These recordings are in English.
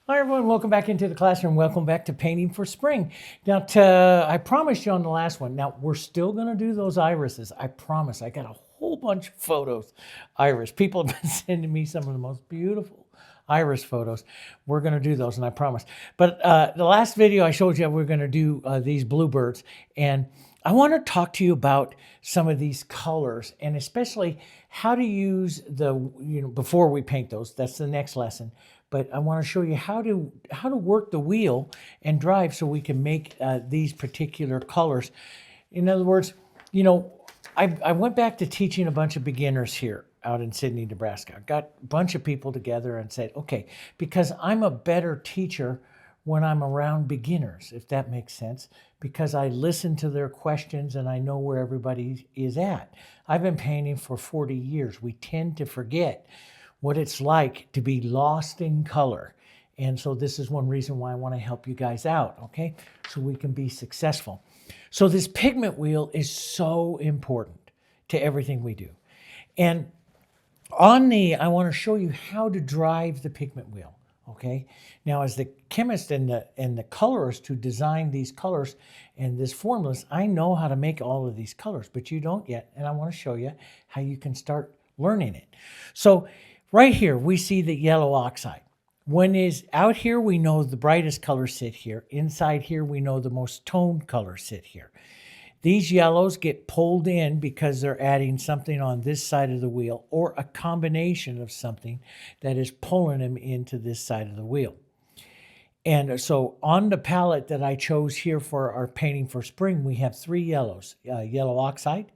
Hi everyone, welcome back into the classroom. Welcome back to Painting for Spring. Now, I promised you on the last one, now we're still gonna do those irises. I promise, I got a whole bunch of photos. Iris, people have been sending me some of the most beautiful iris photos. We're gonna do those, and I promise. But the last video I showed you, we're gonna do these bluebirds, and I wanna talk to you about some of these colors, and especially how to use before we paint those. That's the next lesson. But I want to show you how to work the wheel and drive so we can make these particular colors. In other words, I went back to teaching a bunch of beginners here out in Sydney, Nebraska. I got a bunch of people together and said, okay, because I'm a better teacher when I'm around beginners, if that makes sense, because I listen to their questions and I know where everybody is at. I've been painting for 40 years. We tend to forget what it's like to be lost in color. And so this is one reason why I want to help you guys out, okay? So we can be successful. So this pigment wheel is so important to everything we do. And I want to show you how to drive the pigment wheel, okay? Now, as the chemist and the colorist who designed these colors and this formulas, I know how to make all of these colors, but you don't yet. And I want to show you how you can start learning it. So right here, we see the yellow oxide. When is out here, we know the brightest colors sit here. Inside here, we know the most toned colors sit here. These yellows get pulled in because they're adding something on this side of the wheel or a combination of something that is pulling them into this side of the wheel. And so on the palette that I chose here for our painting for spring, we have three yellows, yellow oxide,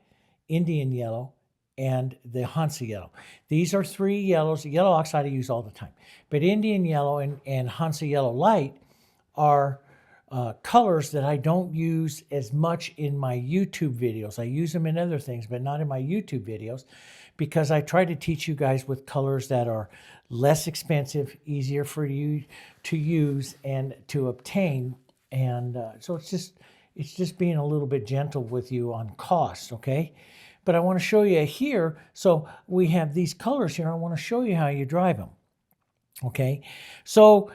Indian yellow, and the Hansa yellow. These are three yellows. Yellow oxide I use all the time. But Indian yellow and Hansa yellow light are colors that I don't use as much in my YouTube videos. I use them in other things, but not in my YouTube videos, because I try to teach you guys with colors that are less expensive, easier for you to use and to obtain. And so it's just being a little bit gentle with you on cost, okay? But I want to show you here. So we have these colors here. I want to show you how you drive them. Okay. So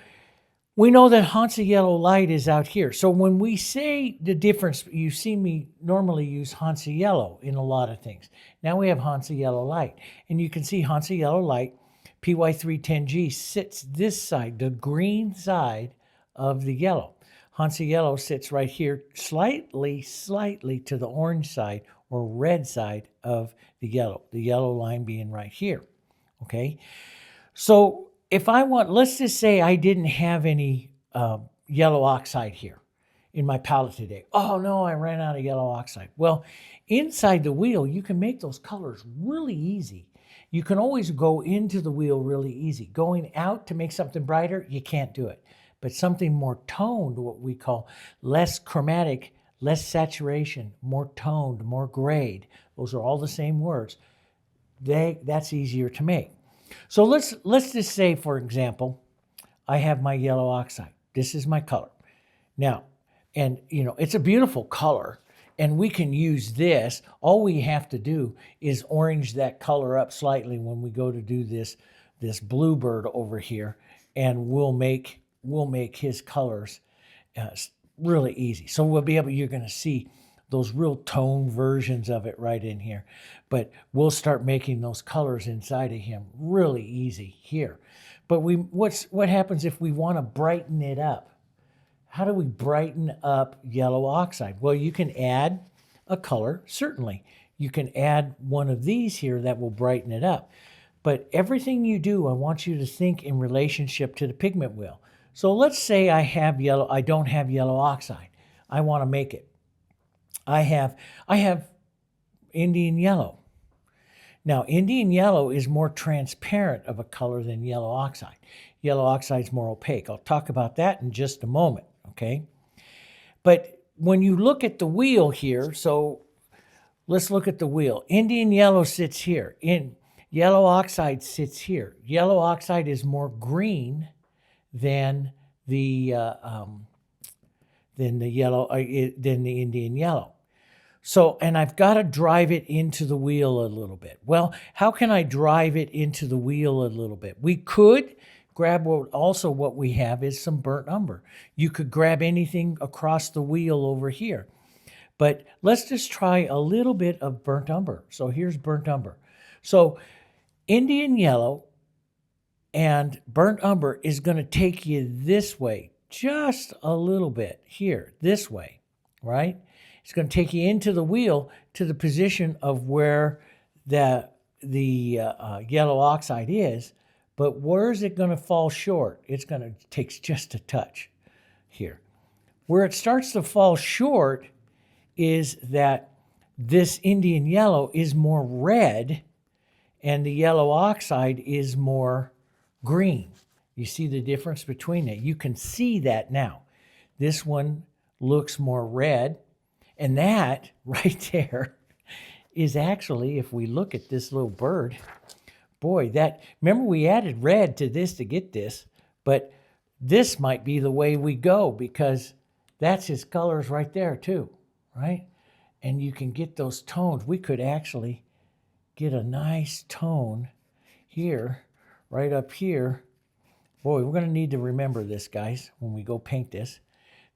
we know that Hansa yellow light is out here. So when we say the difference, you see me normally use Hansa yellow in a lot of things. Now we have Hansa yellow light. And you can see Hansa yellow light, PY310G, sits this side, the green side of the yellow. Hansa yellow sits right here, slightly to the orange side or red side of the yellow line being right here, okay? So if I want, let's just say I didn't have any yellow oxide here in my palette today. Oh no, I ran out of yellow oxide. Well, inside the wheel, you can make those colors really easy. You can always go into the wheel really easy. Going out to make something brighter, you can't do it. But something more toned, what we call less chromatic, less saturation, more toned, more grayed. Those are all the same words. That's easier to make. So let's just say, for example, I have my yellow oxide. This is my color. Now, and it's a beautiful color, and we can use this. All we have to do is orange that color up slightly when we go to do this bluebird over here, and we'll make his colors really easy. So you're going to see those real tone versions of it right in here. But we'll start making those colors inside of him really easy here. But what happens if we want to brighten it up? How do we brighten up yellow oxide? Well, you can add a color, certainly. You can add one of these here that will brighten it up. But everything you do, I want you to think in relationship to the pigment wheel. So let's say I don't have yellow oxide. I want to make it. I have Indian yellow. Now, Indian yellow is more transparent of a color than yellow oxide. Yellow oxide is more opaque. I'll talk about that in just a moment, okay? But when you look at the wheel here, so let's look at the wheel. Indian yellow sits here. Yellow oxide sits here. Yellow oxide is more green than the Indian yellow. So, and I've got to drive it into the wheel a little bit. Well, how can I drive it into the wheel a little bit? We could grab what we have is some burnt umber. You could grab anything across the wheel over here. But let's just try a little bit of burnt umber. So here's burnt umber. So Indian yellow and burnt umber is going to take you this way, just a little bit here, this way, right? It's going to take you into the wheel to the position of where the yellow oxide is. But where is it going to fall short? It's going to take just a touch here. Where it starts to fall short is that this Indian yellow is more red and the yellow oxide is more green. You see the difference between it? You can see that now. This one looks more red, and that right there is actually, if we look at this little bird, boy, remember we added red to this to get this, but this might be the way we go because that's his colors right there too, right? And you can get those tones. We could actually get a nice tone here, right up here. Boy, we're going to need to remember this, guys, when we go paint this.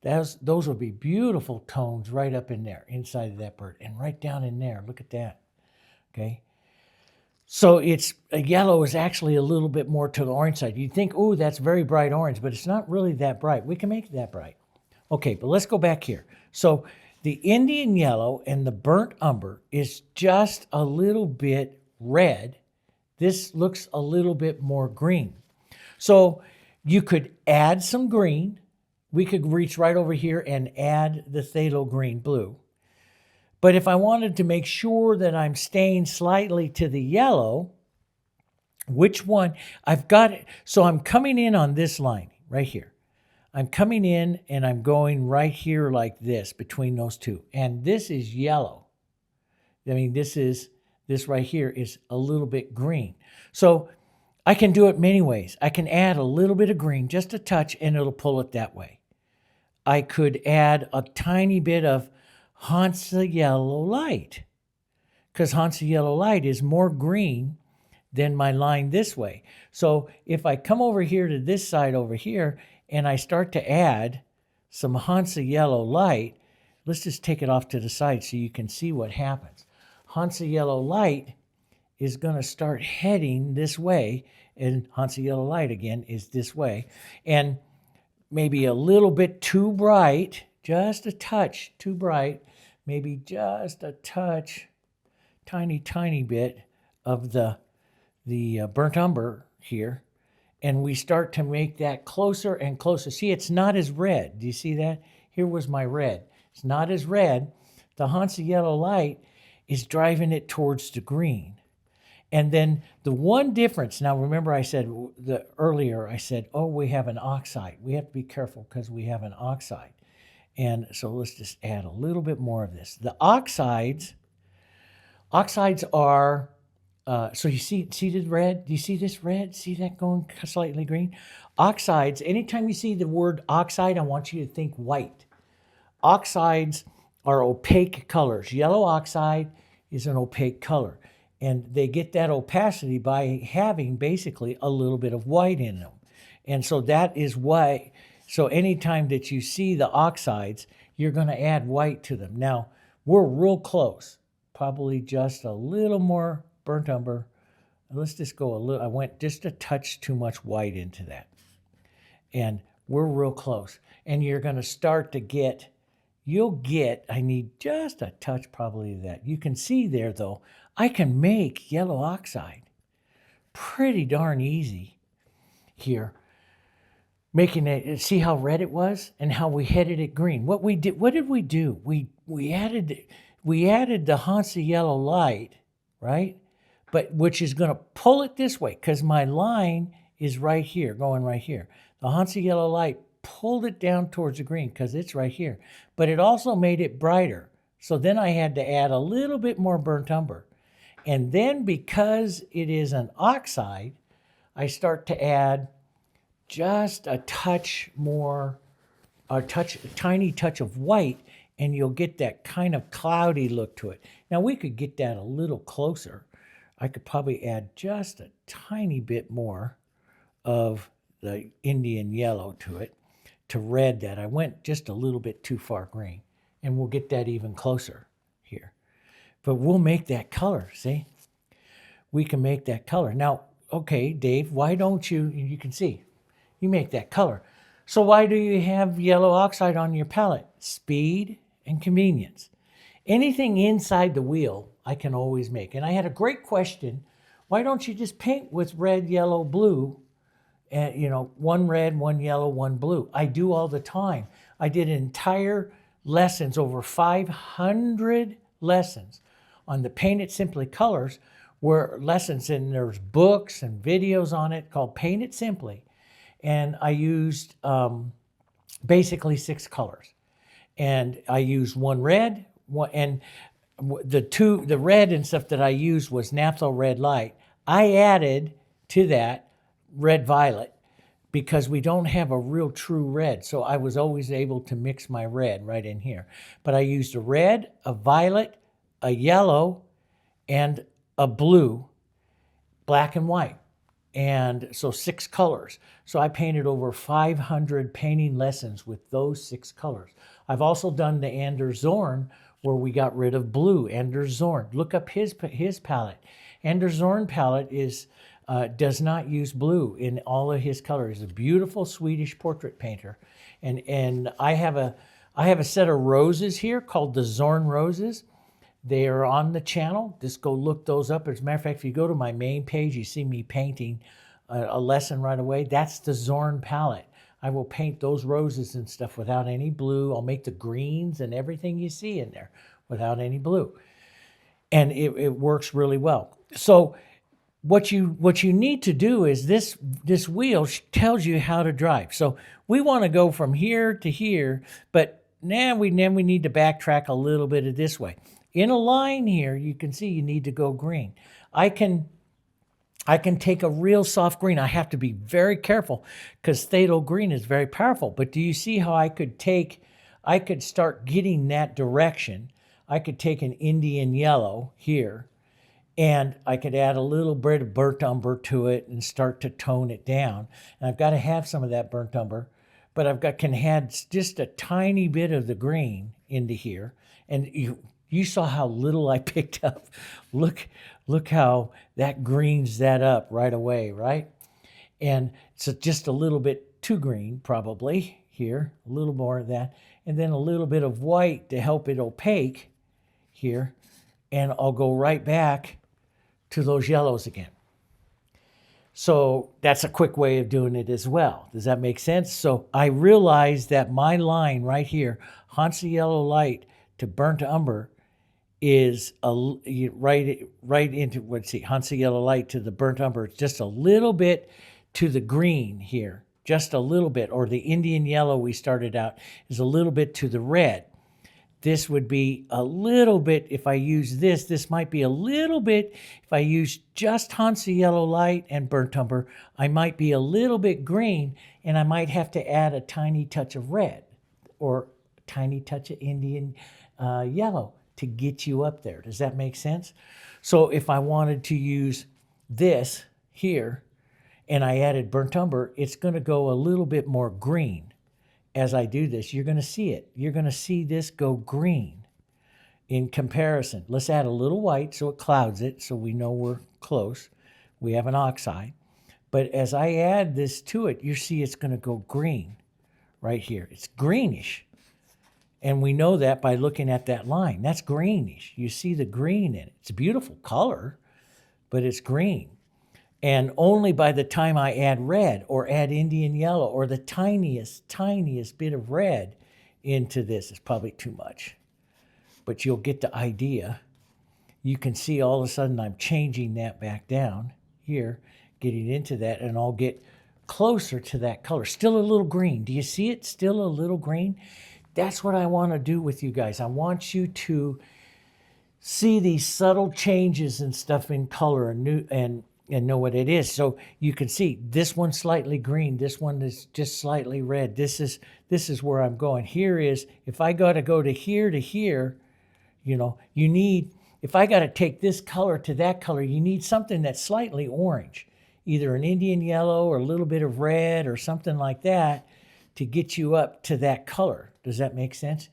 Those will be beautiful tones right up in there, inside of that bird, and right down in there. Look at that, okay? So yellow is actually a little bit more to the orange side. You'd think, oh, that's very bright orange, but it's not really that bright. We can make it that bright. Okay, but let's go back here. So the Indian yellow and the burnt umber is just a little bit red. This looks a little bit more green. So you could add some green. We could reach right over here and add the phthalo green blue. But if I wanted to make sure that I'm staying slightly to the yellow, which one? I've got it. So I'm coming in on this line right here. I'm coming in and I'm going right here like this between those two. And this is yellow. I mean, this right here is a little bit green. So I can do it many ways. I can add a little bit of green, just a touch, and it'll pull it that way. I could add a tiny bit of Hansa Yellow Light, because Hansa Yellow Light is more green than my line this way. So if I come over here to this side over here and I start to add some Hansa Yellow Light, let's just take it off to the side so you can see what happens. Hansa Yellow Light is going to start heading this way, and Hansa Yellow Light again is this way, and maybe a little bit too bright, just a touch too bright, maybe just a touch, tiny bit of the burnt umber here, and we start to make that closer and closer. See, it's not as red. Do you see that? Here was my red. It's not as red. The Hansa Yellow Light is driving it towards the green. And then the one difference, now remember I said earlier, I said, oh, we have an oxide. We have to be careful because we have an oxide. And so let's just add a little bit more of this. The oxides are, so you see the red? Do you see this red? See that going slightly green? Oxides, anytime you see the word oxide, I want you to think white. Oxides are opaque colors. Yellow oxide is an opaque color. And they get that opacity by having basically a little bit of white in them. And so that is why, so anytime that you see the oxides, you're going to add white to them. Now, we're real close. Probably just a little more burnt umber. Let's just go a little, I went just a touch too much white into that. And we're real close. And you're going to start to get, I need just a touch probably of that. You can see there though, I can make yellow oxide pretty darn easy here. Making it, see how red it was and how we headed it green. What did we do? We added the Hansa Yellow Light, right? But which is going to pull it this way because my line is right here, going right here. The Hansa Yellow Light pulled it down towards the green because it's right here. But it also made it brighter. So then I had to add a little bit more burnt umber. And then because it is an oxide, I start to add just a touch more, a tiny touch of white, and you'll get that kind of cloudy look to it. Now we could get that a little closer. I could probably add just a tiny bit more of the Indian yellow to it to red that. I went just a little bit too far green, and we'll get that even closer here. But we'll make that color, see? We can make that color. Now, okay, Dave, why don't you can see, you make that color. So why do you have yellow oxide on your palette? Speed and convenience. Anything inside the wheel, I can always make. And I had a great question. Why don't you just paint with red, yellow, blue? And, you know, one red, one yellow, one blue. I do all the time. I did entire lessons, over 500 lessons on the Paint It Simply colors, were lessons, and there's books and videos on it called Paint It Simply. And I used basically 6 colors. And I used one red, and the red and stuff that I used was Naphthol Red Light. I added to that red violet because we don't have a real true red. So I was always able to mix my red right in here. But I used a red, a violet, a yellow, and a blue, black and white. And so 6 colors. So I painted over 500 painting lessons with those 6 colors. I've also done the Anders Zorn where we got rid of blue. Anders Zorn. Look up his palette. Anders Zorn palette does not use blue in all of his colors. He's a beautiful Swedish portrait painter. And I have a set of roses here called the Zorn Roses. They are on the channel. Just go look those up. As a matter of fact, if you go to my main page, you see me painting a lesson right away. That's the Zorn palette. I will paint those roses and stuff without any blue. I'll make the greens and everything you see in there without any blue. And it works really well. So what you need to do is this wheel tells you how to drive. So we want to go from here to here, but now we need to backtrack a little bit of this way. In a line here, you can see you need to go green. I can take a real soft green. I have to be very careful because phthalo green is very powerful. But do you see how I could start getting that direction? I could take an Indian yellow here, and I could add a little bit of burnt umber to it and start to tone it down. And I've got to have some of that burnt umber, but can add just a tiny bit of the green into here. And you saw how little I picked up. Look how that greens that up right away, right? And so just a little bit too green probably here, a little more of that. And then a little bit of white to help it opaque here. And I'll go right back to those yellows again. So that's a quick way of doing it as well. Does that make sense? So I realized that my line right here, Hansa Yellow Light to Burnt Umber, is right into, let's see, Hansa Yellow Light to the Burnt Umber. It's just a little bit to the green here, just a little bit. Or the Indian Yellow we started out is a little bit to the red. This would be a little bit, if I use this might be a little bit, if I use just Hansa Yellow Light and Burnt Umber, I might be a little bit green, and I might have to add a tiny touch of red or a tiny touch of Indian yellow to get you up there. Does that make sense? So if I wanted to use this here and I added Burnt Umber, it's going to go a little bit more green. As I do this, you're going to see it. You're going to see this go green in comparison. Let's add a little white so it clouds it so we know we're close. We have an oxide. But as I add this to it, you see it's going to go green right here. It's greenish. And we know that by looking at that line. That's greenish. You see the green in it. It's a beautiful color, but it's green. And only by the time I add red or add Indian yellow or the tiniest bit of red into this, it's probably too much. But you'll get the idea. You can see all of a sudden I'm changing that back down here, getting into that, and I'll get closer to that color. Still a little green. Do you see it? Still a little green. That's what I want to do with you guys. I want you to see these subtle changes and stuff in color and know what it is. So you can see this one's slightly green. This one is just slightly red. This is where I'm going. Here is, if I got to go to here, you know, if I got to take this color to that color, you need something that's slightly orange. either an Indian yellow or a little bit of red or something like that to get you up to that color. Does that make sense?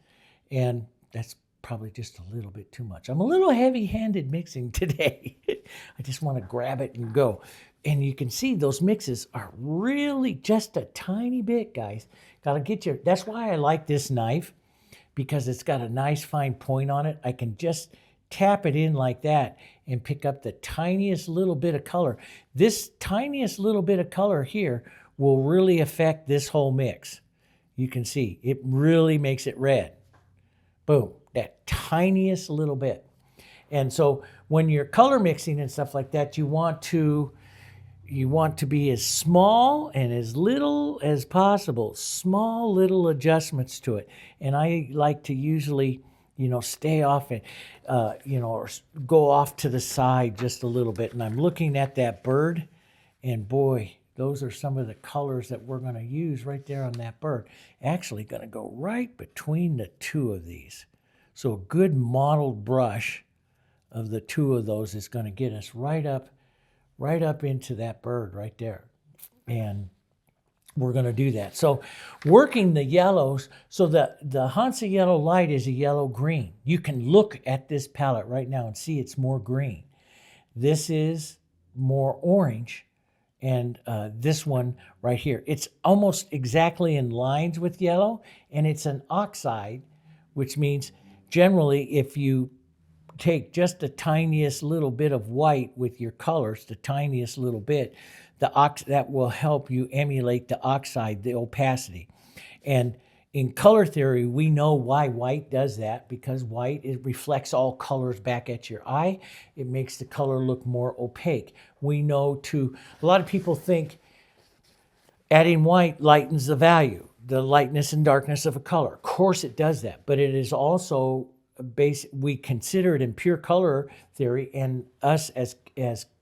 And that's probably just a little bit too much. I'm a little heavy-handed mixing today. I just want to grab it and go. And you can see those mixes are really just a tiny bit, guys. Got to get your, that's why I like this knife, because it's got a nice fine point on it. I can just tap it in like that and pick up the tiniest little bit of color. This tiniest little bit of color here will really affect this whole mix. You can see it really makes it red. Boom, that tiniest little bit. And so when you're color mixing and stuff like that, you want to be as small and as little as possible, small little adjustments to it. And I like to usually, stay off and, or go off to the side just a little bit. And I'm looking at that bird, and boy, those are some of the colors that we're going to use right there on that bird. Actually going to go right between the two of these. So a good mottled brush of the two of those is going to get us right up into that bird right there. And we're going to do that. So working the yellows, so the Hansa Yellow Light is a yellow-green. You can look at this palette right now and see it's more green. This is more orange. And this one right here, it's almost exactly in lines with yellow, and it's an oxide, which means generally if you take just the tiniest little bit of white with your colors, the tiniest little bit, that will help you emulate the oxide, the opacity. And in color theory, we know why white does that, because white, it reflects all colors back at your eye. It makes the color look more opaque. We know a lot of people think adding white lightens the value, the lightness and darkness of a color. Of course it does that, but it is also we consider it in pure color theory, and us as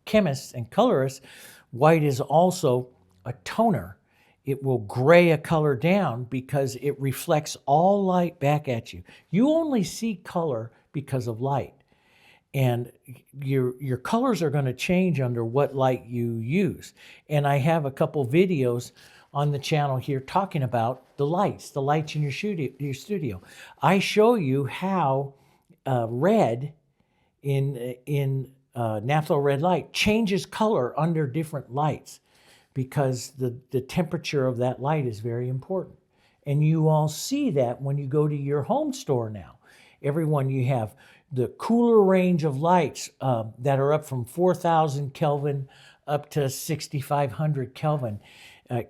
chemists and colorists, white is also a toner. It will gray a color down because it reflects all light back at you. You only see color because of light. And your colors are going to change under what light you use. And I have a couple videos on the channel here talking about the lights in your studio. I show you how red in Naphthol Red Light changes color under different lights, because the temperature of that light is very important. And you all see that when you go to your home store now. Everyone, you have the cooler range of lights that are up from 4,000 Kelvin up to 6,500 Kelvin.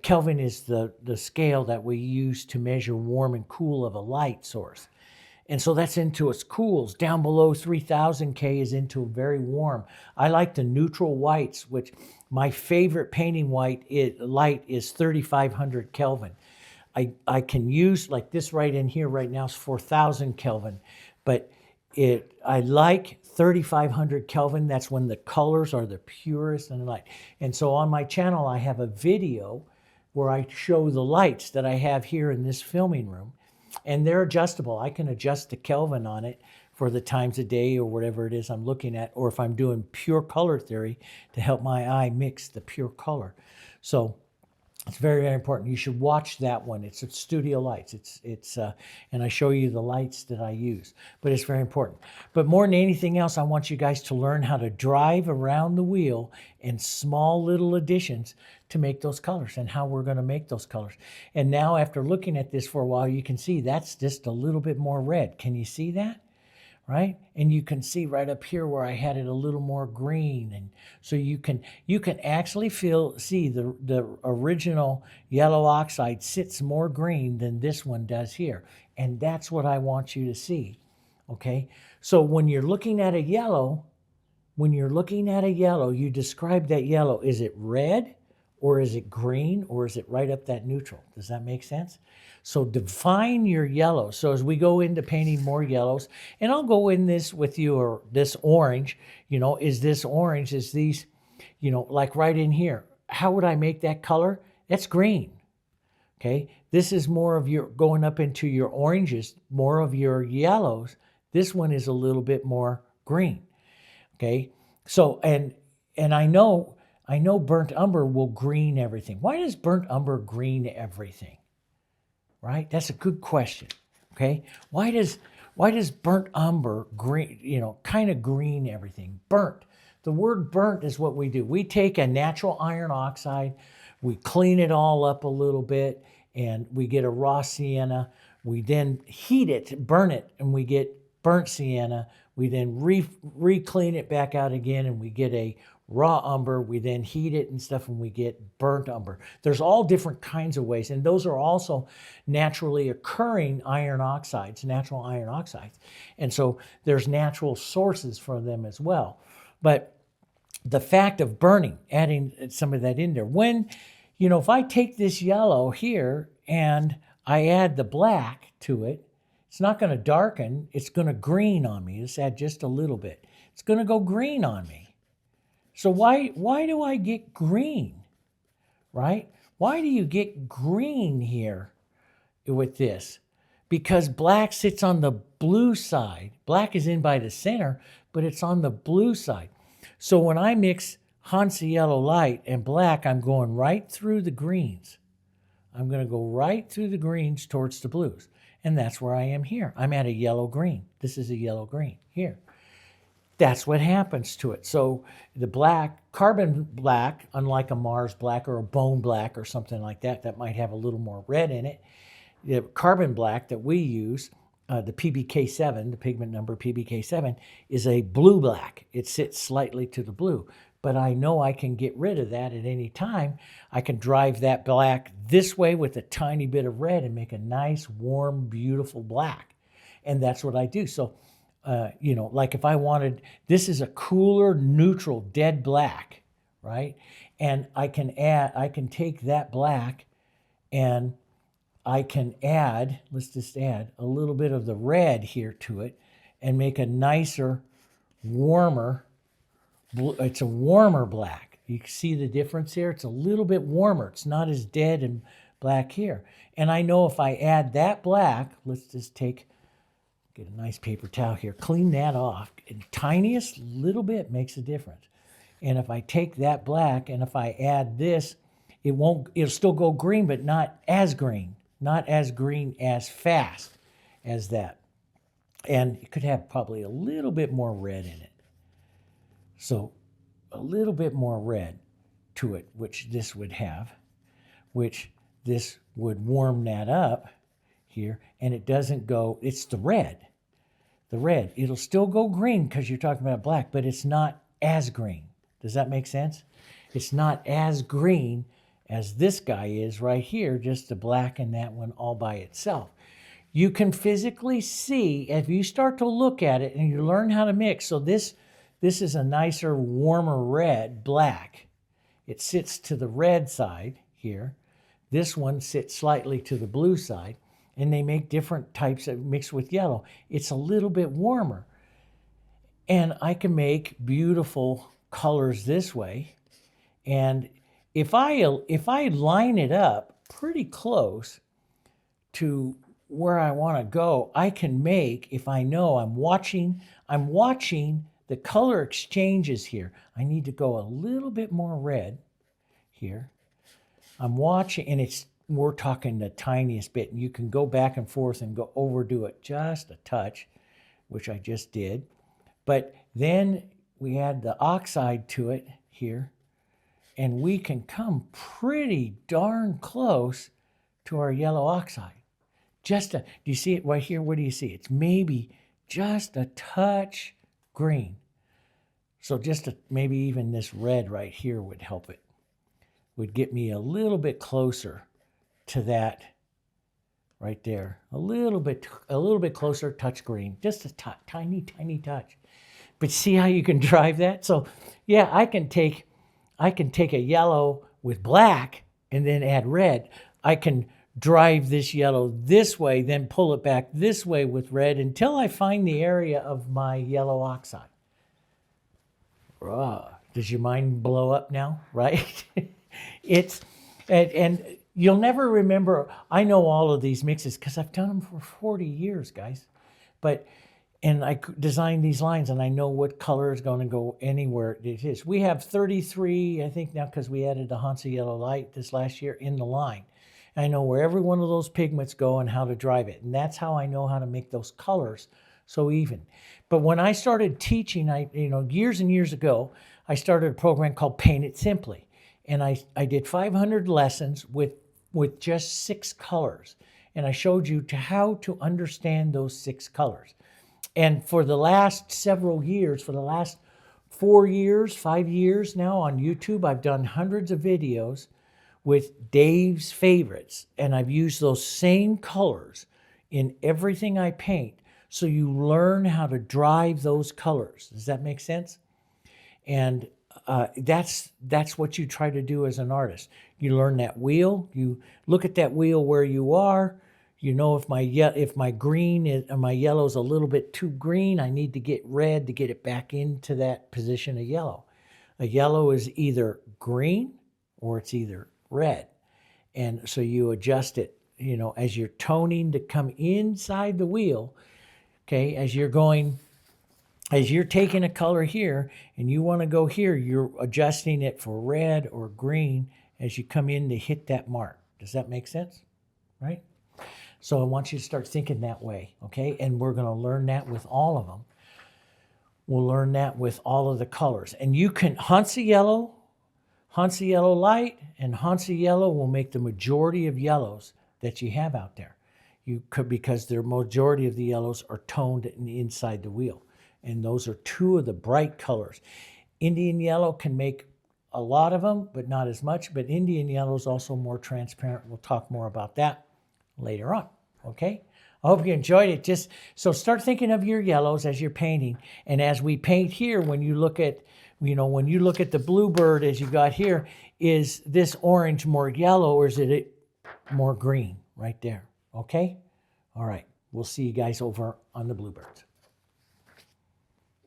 Kelvin is the scale that we use to measure warm and cool of a light source. And so that's into its cools. Down below 3,000 K is into very warm. I like the neutral whites, which my favorite painting light is 3,500 Kelvin. I can use, like this right in here right now is 4,000 Kelvin, but I like 3,500 Kelvin. That's when the colors are the purest and light. And so on my channel, I have a video where I show the lights that I have here in this filming room. And they're adjustable. I can adjust the Kelvin on it for the times of day or whatever it is I'm looking at, or if I'm doing pure color theory to help my eye mix the pure color. So it's very, very important. You should watch that one. It's at Studio Lights. And I show you the lights that I use. But it's very important. But more than anything else, I want you guys to learn how to drive around the wheel in small little additions to make those colors, and how we're going to make those colors. And now after looking at this for a while, you can see that's just a little bit more red. Can you see that? Right? And you can see right up here where I had it a little more green. And so you can actually see the original yellow oxide sits more green than this one does here. And that's what I want you to see. Okay? So when you're looking at a yellow, you describe that yellow. Is it red? Or is it green? Or is it right up that neutral? Does that make sense? So define your yellow. So as we go into painting more yellows, and I'll go in this with you, or this orange, is this orange, is these, like right in here. How would I make that color? That's green. Okay. This is more of your, going up into your oranges, more of your yellows. This one is a little bit more green. Okay. So, and I know I know burnt umber will green everything. Why does burnt umber green everything? Right? That's a good question. Okay? Why does burnt umber green, kind of green everything? Burnt. The word burnt is what we do. We take a natural iron oxide, we clean it all up a little bit, and we get a raw sienna. We then heat it, burn it, and we get burnt sienna. We then re-clean it back out again, and we get a raw umber. We then heat it and stuff, and we get burnt umber. There's all different kinds of ways, and those are also naturally occurring iron oxides, natural iron oxides. And so there's natural sources for them as well. But the fact of burning, adding some of that in there, when, if I take this yellow here and I add the black to it, it's not going to darken, it's going to green on me. Let's add just a little bit. It's going to go green on me. So why do I get green, right? Why do you get green here with this? Because black sits on the blue side. Black is in by the center, but it's on the blue side. So when I mix Hansa Yellow Light and black, I'm going right through the greens. I'm going to go right through the greens towards the blues. And that's where I am here. I'm at a yellow-green. This is a yellow-green here. That's what happens to it. So the black, carbon black, unlike a Mars black or a bone black or something like that, that might have a little more red in it. The carbon black that we use, the PBK7, the pigment number PBK7, is a blue black. It sits slightly to the blue. But I know I can get rid of that at any time. I can drive that black this way with a tiny bit of red and make a nice, warm, beautiful black. And that's what I do. So, like if I wanted, this is a cooler, neutral, dead black, right? And I can take that black and I can add, let's just add a little bit of the red here to it and make a nicer, warmer, it's a warmer black. You see the difference here? It's a little bit warmer. It's not as dead and black here. And I know if I add that black, let's just get a nice paper towel here, clean that off. And tiniest little bit makes a difference. And if I take that black and if I add this, it'll still go green, but not as green. Not as green as fast as that. And it could have probably a little bit more red in it. So a little bit more red to it, which this would have, which this would warm that up here. And it doesn't go, it's the red. The red. It'll still go green because you're talking about black, but it's not as green. Does that make sense? It's not as green as this guy is right here, just the black and that one all by itself. You can physically see, if you start to look at it and you learn how to mix, so this is a nicer, warmer red, black. It sits to the red side here. This one sits slightly to the blue side, and they make different types of mixed with yellow. It's a little bit warmer. And I can make beautiful colors this way. And if I line it up pretty close to where I want to go, I can make, if I know I'm watching the color exchanges here. I need to go a little bit more red here. I'm watching, and we're talking the tiniest bit, and you can go back and forth and go overdo it just a touch, which I just did. But then we add the oxide to it here, and we can come pretty darn close to our yellow oxide. Do you see it right here? What do you see? It's maybe just a touch green. So maybe even this red right here would help it. Would get me a little bit closer to that right there. A little bit closer, touch green. Just a tiny, tiny touch. But see how you can drive that? So yeah, I can take a yellow with black and then add red. I can drive this yellow this way, then pull it back this way with red until I find the area of my yellow oxide. Does your mind blow up now, right? And you'll never remember. I know all of these mixes because I've done them for 40 years, guys. But And I design these lines, and I know what color is going to go anywhere it is. We have 33, I think now, because we added the Hansa Yellow Light this last year in the line. And I know where every one of those pigments go and how to drive it. And that's how I know how to make those colors so even. But when I started teaching, years and years ago, I started a program called Paint It Simply. And I did 500 lessons with just 6 colors. And I showed you how to understand those 6 colors. And for the last several years, for the last 4 years, 5 years now on YouTube, I've done hundreds of videos with Dave's favorites. And I've used those same colors in everything I paint. So you learn how to drive those colors. Does that make sense? And that's what you try to do as an artist. You learn that wheel. You look at that wheel where you are. You know, if my green is, or my yellow is a little bit too green, I need to get red to get it back into that position of yellow. A yellow is either green or it's either red. And so you adjust it, as you're toning to come inside the wheel, okay, as you're taking a color here and you want to go here, you're adjusting it for red or green as you come in to hit that mark. Does that make sense? Right? So I want you to start thinking that way, okay? And we're going to learn that with all of them. We'll learn that with all of the colors. And you can, Hansa Yellow Light, and Hansa Yellow will make the majority of yellows that you have out there. Because the majority of the yellows are toned inside the wheel. And those are 2 of the bright colors. Indian Yellow can make a lot of them, but not as much. But Indian Yellow is also more transparent. We'll talk more about that later on, okay? I hope you enjoyed it. So start thinking of your yellows as you're painting. And as we paint here, when you look at the bluebird as you got here, is this orange more yellow or is it more green right there? Okay? All right. We'll see you guys over on the bluebirds.